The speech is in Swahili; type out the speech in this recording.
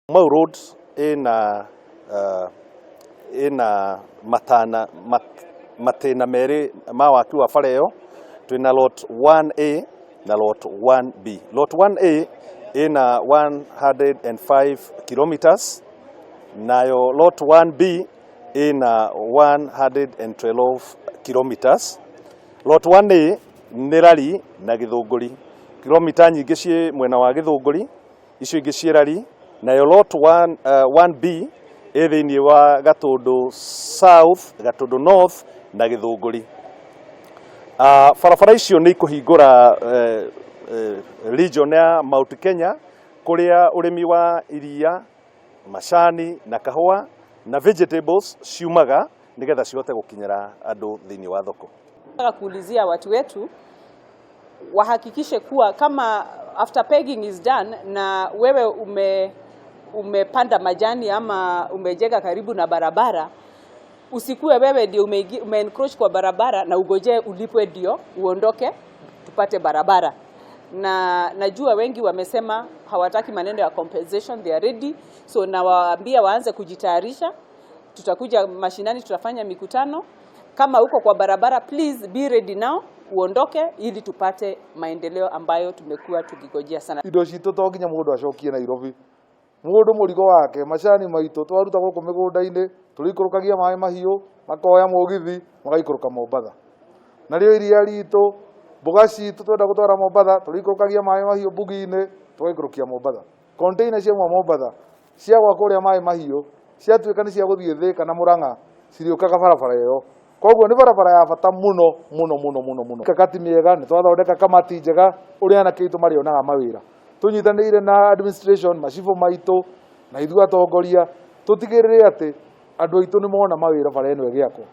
Mau Road ina matena meri ma waki wa bara iyo. Twina lot 1A na lot 1B. Lot 1A ina 105 kilometers, nayo lot 1B ina 112 kilometers. Lot 1A nĩ rari na Gĩthũngũri, kilomita nyingĩ ciĩ mwena wa Gĩthũngũri, icio ingĩ ciĩ rari. Nayo lot 1B ĩ thĩinĩ wa Gatũndũ South, Gatũndũ North na Gĩthũngũri. Barabara icio nĩ ikũhingũra region ya Mount Kenya kũrĩa ũrĩmi wa iria, macani na kahũa na vegetables ciumaga nigetha cihote gũkinyĩra andũ thĩinĩ wa thoko. Nataka kuulizia watu wetu wahakikishe kuwa kama after pegging is done na wewe umepanda majani ama umejenga karibu na barabara, usikue wewe ndio ume-encroach kwa barabara na ugoje ulipwe ndio uondoke tupate barabara. Na najua wengi wamesema hawataki maneno ya compensation, they are ready. So nawaambia waanze kujitayarisha, tutakuja mashinani, tutafanya mikutano. Kama uko kwa barabara, please be ready now, uondoke ili tupate maendeleo ambayo tumekuwa tukigojea sana. Indo citũ to nginya mũndũ acokie Nairobi. Mũndũ mũrigo wake, macani maitũ twaruta gũkũ mĩgũnda-inĩ, tũrĩikũrũkagia maĩ mahiũ, makoya mũgithi, magaikũrũka Mombatha. Na rĩo iria ritũ, mboga citũ twenda gũtwara Mombatha, tũrĩikũrũkagia maĩ mahiũ mbugi-inĩ, tũgaikũrũkia Mombatha. Container cia Mombatha, cia gwa kũrĩa maĩ mahiũ, ciatuĩka nĩ cia gũthiĩ Thĩka na Mũrang'a, cirĩũkaga barabara ĩyo. Koguo nĩ barabara ya bata mũno. Kakati mĩega, nĩ twathondeka kamati njega ũrĩa anake aitũ marĩonaga mawĩra. Tũnyitanĩire na administration, macibũ maitũ na ithuĩ atongoria, tũtigĩrĩre atĩ andũ aitũ nĩ mona mawĩra bara ĩno ĩgĩakwo.